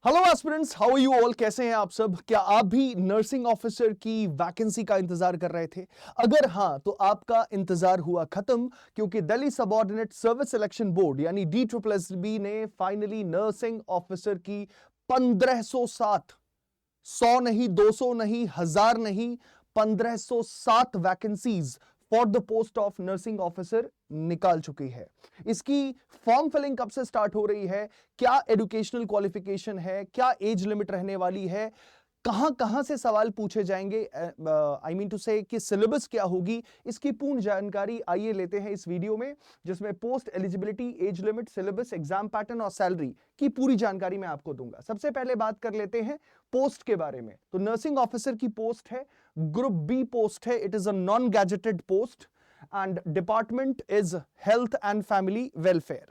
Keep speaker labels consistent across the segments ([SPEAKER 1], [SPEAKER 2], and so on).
[SPEAKER 1] Hello aspirants, how are you all? कैसे हैं आप सब? क्या आप भी नर्सिंग ऑफिसर की वैकेंसी का इंतजार कर रहे थे? अगर हां, तो आपका इंतजार हुआ खत्म, क्योंकि Delhi subordinate service selection board यानी DSSB ने फाइनली नर्सिंग ऑफिसर की 1507, 100 नहीं, 200 नहीं, 1000 नहीं, 1507 vacancies for the post of nursing officer निकाल चुकी है। इसकी फॉर्म फिलिंग कब से स्टार्ट हो रही है, क्या एजुकेशनल क्वालिफिकेशन है, क्या एज लिमिट रहने वाली है, कहां कहां से सवाल पूछे जाएंगे, आई मीन टू से कि सिलेबस क्या होगी, इसकी पूर्ण जानकारी आइए लेते हैं इस वीडियो में, जिसमें post eligibility, age limit, syllabus, exam pattern और सैलरी की पूरी जानकारी मैं आपको दूंगा। सबसे पहले बात कर लेते हैं पोस्ट के बारे में। तो नर्सिंग ऑफिसर की पोस्ट है, ग्रुप बी पोस्ट है, it is a non gazetted post and department is health and family welfare.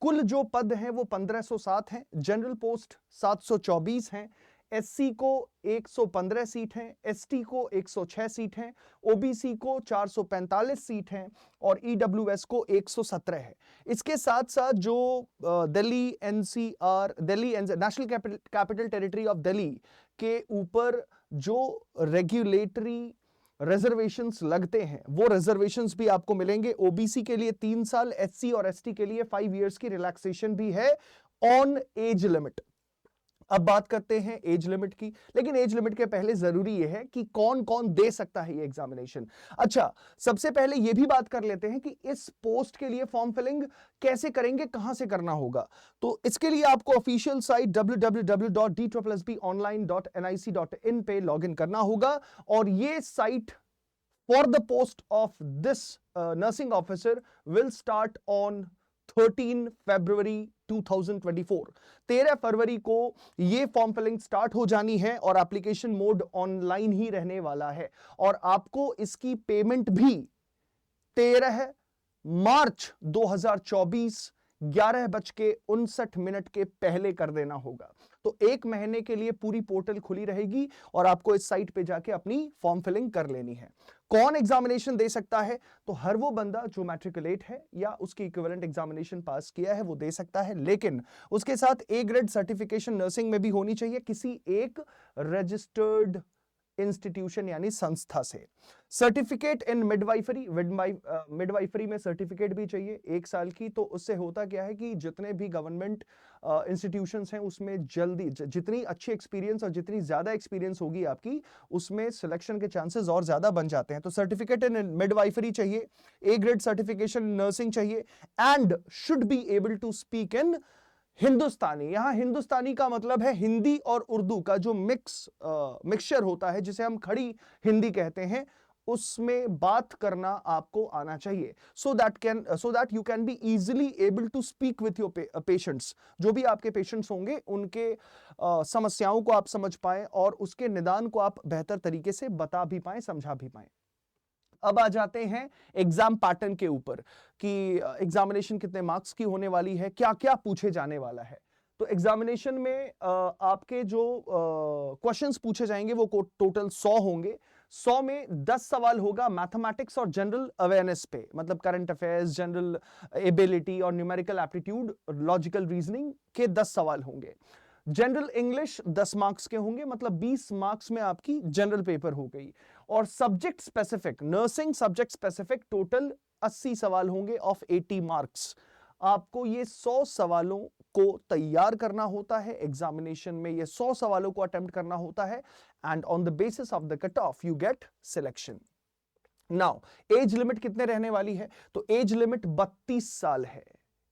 [SPEAKER 1] कुल जो पद हैं वो 1507 हैं, जनरल पोस्ट 724 हैं, एससी को 115 सीट हैं, एसटी को 106 सीट हैं, ओबीसी को 445 सीट हैं और ईडब्ल्यूएस को 117 है। इसके साथ साथ जो Delhi NCR, Delhi national capital territory of Delhi के ऊपर जो रेगुलेटरी रिजर्वेशंस लगते हैं वो रिजर्वेशंस भी आपको मिलेंगे। ओबीसी के लिए 3 साल, एससी और एसटी के लिए 5 इयर्स की रिलैक्सेशन भी है ऑन एज लिमिट। अब बात करते हैं एज लिमिट की, लेकिन एज लिमिट के पहले जरूरी यह है कि कौन कौन दे सकता है ये एग्जामिनेशन। अच्छा, सबसे पहले ये भी बात कर लेते हैं कि इस पोस्ट के लिए फॉर्म फिलिंग कैसे करेंगे, कहां से करना होगा। तो इसके लिए आपको ऑफिशियल साइट www.dssbonline.nic.in पे लॉगिन करना होगा और ये site for the post of this nursing officer will start on 13 फरवरी 2024। 13 फरवरी को यह फॉर्म फिलिंग स्टार्ट हो जानी है और एप्लीकेशन मोड ऑनलाइन ही रहने वाला है और आपको इसकी पेमेंट भी 13 मार्च 2024 11:59 के पहले कर देना होगा। तो 1 महीने के लिए पूरी पोर्टल खुली रहेगी और आपको इस साइट पे जाके अपनी फॉर्म फिलिंग कर लेनी है। कौन एग्जामिनेशन दे सकता है? तो हर वो बंदा जो मैट्रिकुलेट है या उसकी इक्विवेलेंट एग्जामिनेशन पास किया है वो दे सकता है, लेकिन उसके साथ ए ग्रेड सर्टिफिकेशन नर्सिंग में भी होनी चाहिए किसी एक रजिस्टर्ड इंस्टीट्यूशन यानी संस्था से। सर्टिफिकेट इन मिडवाइफरी, मिडवाइफरी में सर्टिफिकेट भी चाहिए 1 साल की। तो उससे होता क्या है कि जितने भी गवर्नमेंट इंस्टीट्यूशंस हैं उसमें जल्दी, जितनी अच्छी एक्सपीरियंस और जितनी ज्यादा एक्सपीरियंस होगी आपकी, उसमें सिलेक्शन के चांसेस और ज्यादा बन जाते हैं। तो सर्टिफिकेट इन मिडवाइफरी चाहिए, ए ग्रेड सर्टिफिकेशन नर्सिंग चाहिए and should be able to speak in Hindustani. यहां हिंदुस्तानी का मतलब है हिंदी और उर्दू का जो मिक्सचर होता है, जिसे हम खड़ी हिंदी कहते हैं, उसमें बात करना आपको आना चाहिए, so that you can be easily able to speak with your patients. जो भी आपके पेशेंट्स होंगे उनके समस्याओं को आप समझ पाए और उसके निदान को आप बेहतर तरीके से बता भी पाए, समझा भी पाए। अब आ जाते हैं एग्जाम पैटर्न के ऊपर कि एग्जामिनेशन कितने मार्क्स की होने वाली है, क्या क्या पूछे जाने वाला है। तो एग्जामिनेशन में आपके जो क्वेश्चंस पूछे जाएंगे वो टोटल 100 होंगे। 100 में 10 सवाल होगा मैथमेटिक्स और जनरल अवेयरनेस पे, मतलब करंट अफेयर्स, जनरल एबिलिटी और न्यूमेरिकल एप्टीट्यूड, लॉजिकल रीजनिंग के 10 सवाल होंगे। जनरल इंग्लिश 10 मार्क्स के होंगे, मतलब 20 मार्क्स में आपकी जनरल पेपर हो गई। और subject specific, nursing subject specific total 80 सवाल होंगे ऑफ 80 मार्क्स। आपको ये 100 सवालों को तैयार करना होता है, एग्जामिनेशन में ये 100 सवालों को अटेम्प्ट करना होता है and on the basis of the cut off you get selection. Now age limit कितने रहने वाली है? तो एज लिमिट 32 साल है।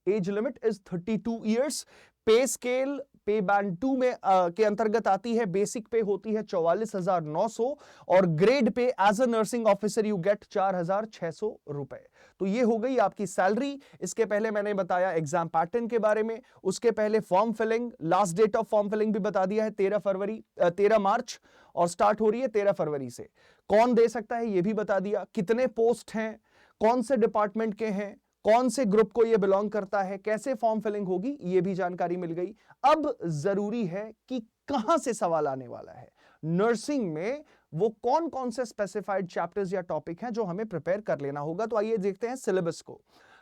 [SPEAKER 1] Age limit is 32 years. पे स्केल पे बैंड 2 में के अंतर्गत आती है। बेसिक पे होती है 44,900 और grade pay as a nursing officer you get 4,600 रुपए। तो ये हो गई आपकी सैलरी। इसके पहले मैंने बताया एग्जाम पैटर्न के बारे में, उसके पहले form filling, last date of form filling भी बता दिया है 13 मार्च और स्टार्ट हो रही है 13 फरवरी से। कौन दे सकता है ये भी बता दिया, कितने पोस्ट हैं, कौन से डिपार्टमेंट के हैं, कौन से ग्रुप को ये बिलोंग करता है, कैसे फॉर्म फिलिंग होगी, ये भी जानकारी मिल गई। अब जरूरी है कि कहां से सवाल आने वाला है। नर्सिंग में वो कौन कौन से स्पेसिफाइड चैप्टर्स या टॉपिक हैं जो हमें प्रिपेयर कर लेना होगा। तो आइए देखते हैं सिलेबस को।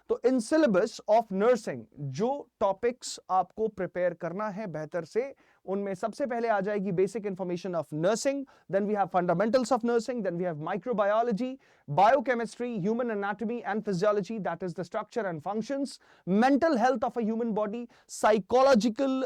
[SPEAKER 1] तो इन सिलेबस ऑफ नर्सिंग जो टॉपिक्स आपको प्रिपेयर करना है बेहतर से, उनमें सबसे पहले आ जाएगी basic information of nursing, then we have fundamentals of nursing, then we have microbiology, biochemistry, human anatomy and physiology, that is the structure and functions, mental health of a human body, psychological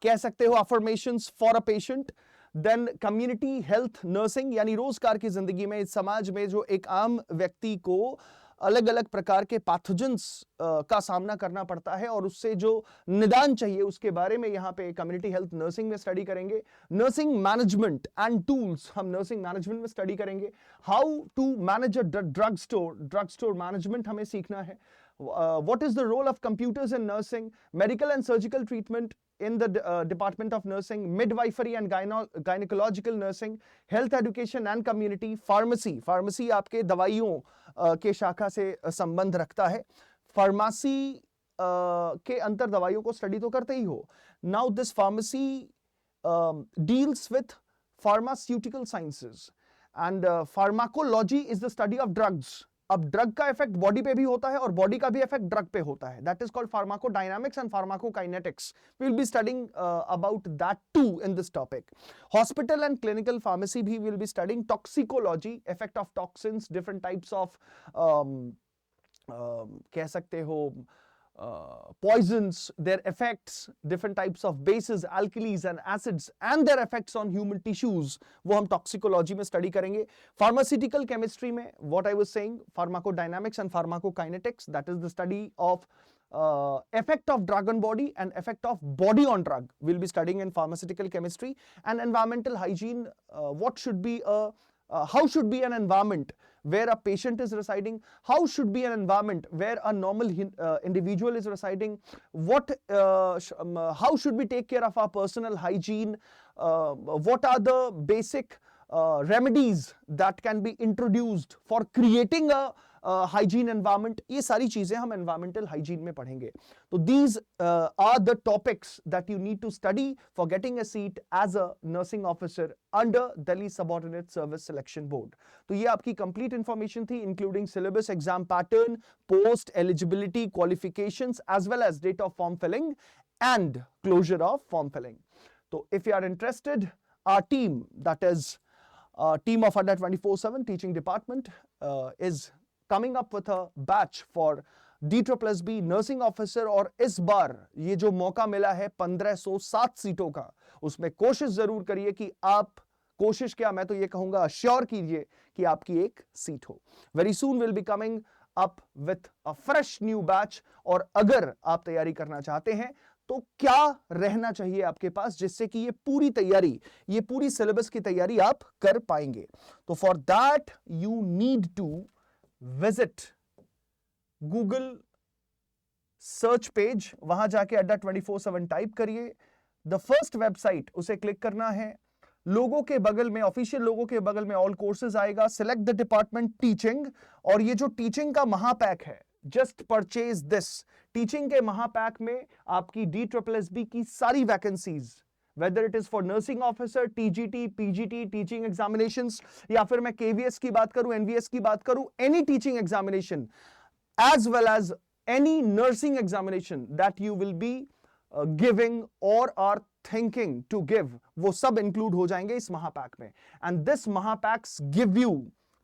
[SPEAKER 1] कह सकते हो affirmations for a patient, then community health nursing, यानी रोजगार की जिंदगी में इस समाज में जो एक आम व्यक्ति को अलग अलग प्रकार के पैथोजेंस का सामना करना पड़ता है और उससे जो निदान चाहिए उसके बारे में यहाँ पे कम्युनिटी हेल्थ नर्सिंग में स्टडी करेंगे। नर्सिंग मैनेजमेंट एंड टूल्स, हम नर्सिंग मैनेजमेंट में स्टडी करेंगे। How to manage a drug store management हमें सीखना है। What is the role of computers in nursing, medical and surgical treatment in the department of nursing, midwifery and gynecological nursing, health education and community, pharmacy आपके दवाइयों के शाखा से संबंध रखता है। फार्मेसी के अंतर दवाइयों को स्टडी तो करते ही हो। Now this pharmacy deals with pharmaceutical sciences and pharmacology is the study of drugs. अब ड्रग का इफेक्ट बॉडी पे भी होता है और बॉडी का भी इफेक्ट ड्रग पे होता है, that is called pharmacodynamics and pharmacokinetics. We will be studying about that too in this topic. Hospital and clinical pharmacy भी will be studying toxicology, effect of toxins, different types of कह सकते हो poisons, their effects, different types of bases, alkalis and acids and their effects on human tissues, वो हम toxicology में study करेंगे। Pharmaceutical chemistry में what I was saying, pharmacodynamics and pharmacokinetics, that is the study of effect of drug on body and effect of body on drug, we'll be studying in pharmaceutical chemistry। And environmental hygiene, what should be how should be an environment where a patient is residing, how should be an environment where a normal individual is residing, how should we take care of our personal hygiene, what are the basic remedies that can be introduced for creating a hygiene environment, ये सारी चीजें हम environmental hygiene में पढ़ेंगे। तो these are the topics that you need to study for getting a seat as a nursing officer under Delhi Subordinate Service Selection Board। तो ये आपकी complete information थी, including syllabus, exam pattern, post, eligibility, qualifications, as well as date of form filling and closure of form filling। तो if you are interested, our team, that is team of under 24/7 teaching department is coming up with a batch for D+B nursing officer. और इस बार ये जो मौका मिला है 1507 सीटों का, उसमें कोशिश जरूर करिए कि आप, कोशिश क्या मैं तो ये कहूंगा अश्योर कीजिए कि आपकी एक सीट हो। Very soon will be coming up with a fresh new batch. और अगर आप तैयारी करना चाहते हैं तो क्या रहना चाहिए आपके पास जिससे कि ये पूरी तैयारी, ये पूरी सिलेबस की तैयारी आप कर पाएंगे। तो for that you need to visit Google search page, वहां जाके अड्डा 24/7 टाइप करिए। द फर्स्ट वेबसाइट, उसे क्लिक करना है। लोगों के बगल में, ऑफिशियल लोगों के बगल में ऑल कोर्सेज आएगा। सिलेक्ट द डिपार्टमेंट टीचिंग, और ये जो टीचिंग का महापैक है, जस्ट परचेज दिस। टीचिंग के महापैक में आपकी D+SB की सारी vacancies, whether it is for nursing officer, TGT, PGT, teaching examinations, या फिर मैं KVS की बात करूं, NVS की बात करूं, any teaching examination as well as any nursing examination that you will be giving or are thinking to give, वो सब include हो जाएंगे इस महापैक में। And this महापैक्स give you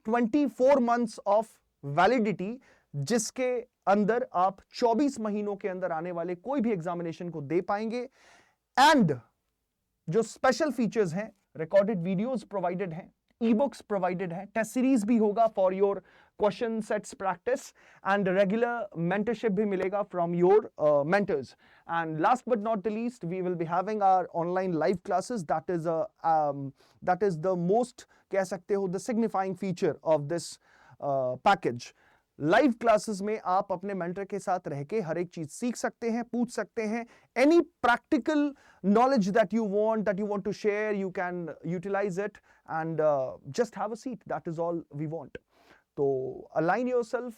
[SPEAKER 1] 24 months of validity, जिसके अंदर आप 24 महीनों के अंदर आने वाले कोई भी एग्जामिनेशन को दे पाएंगे। एंड जो स्पेशल फीचर्स हैं, रिकॉर्डेड वीडियोस प्रोवाइडेड हैं, ई बुक्स प्रोवाइडेड हैं, टेस्ट सीरीज भी होगा for your question sets practice, and regular mentorship भी मिलेगा from your mentors. And last but not the least, we will be having our online live classes, that is the most, कह सकते हो, the signifying feature of this package. Live classes में आप अपने mentor के साथ रह के हर एक चीज सीख सकते हैं, पूछ सकते हैं। Any practical knowledge that you want to share, you can utilize it and just have a seat, that is all we want. तो align yourself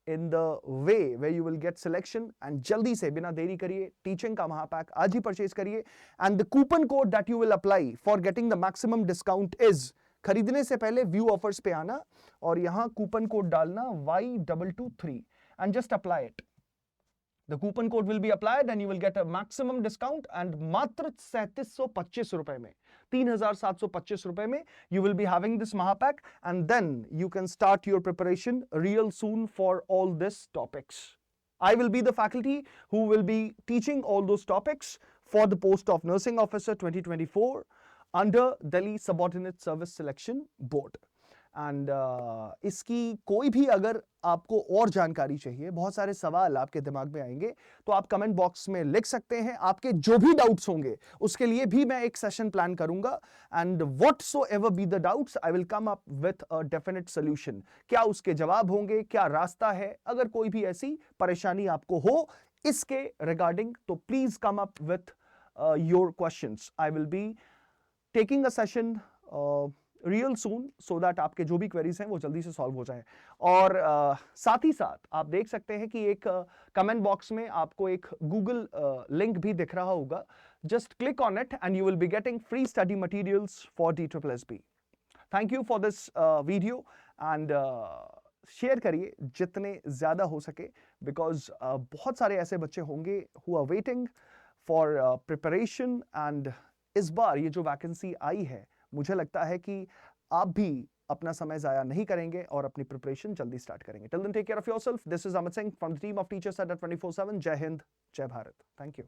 [SPEAKER 1] in the way way you will get selection, and जल्दी से, बिना देरी करिए, teaching का महापैक आज ही परचेज करिए। And the coupon code that you will apply for getting the maximum discount is खरीदने से पहले व्यू ऑफर्स पे आना और यहां कूपन कोड डालना Y223 and just apply it. The coupon code will be applied and you will get a maximum discount and मात्र 3725 रुपए में 3725 रुपए में you will be having this Mahapack and then you can start your preparation real soon for all these topics. I will be the faculty who will be teaching all those topics for the post of Nursing Officer 2024 under Delhi Subordinate Service Selection Board. And इसकी कोई भी अगर आपको और जानकारी चाहिए, बहुत सारे सवाल आपके दिमाग में आएंगे, तो आप कमेंट बॉक्स में लिख सकते हैं। आपके जो भी डाउट्स होंगे उसके लिए भी मैं एक सेशन प्लान करूंगा and whatsoever be the doubts I will come up with a definite solution. क्या उसके जवाब होंगे, क्या रास्ता है, अगर कोई भी ऐसी परेशानी आपको हो इसके रिगार्डिंग तो please come up with your questions. I will be taking a session real soon so that आपके जो भी क्वेरीज हैं वो जल्दी से सॉल्व हो जाएं। और साथ ही साथ आप देख सकते हैं कि एक कमेंट बॉक्स में आपको एक गूगल लिंक भी दिख रहा होगा। Just click on it and you will be getting free study materials for DSSB। Thank you for this video and share करिए जितने ज्यादा हो सके, बिकॉज बहुत सारे ऐसे बच्चे होंगे who are waiting for preparation and इस बार ये जो वैकेंसी आई है मुझे लगता है कि आप भी अपना समय जाया नहीं करेंगे और अपनी प्रिपरेशन जल्दी स्टार्ट करेंगे। Till then take care of yourself. This is Amit Singh from the team of teachers at 24/7। Jai Hind, जय भारत। Thank you.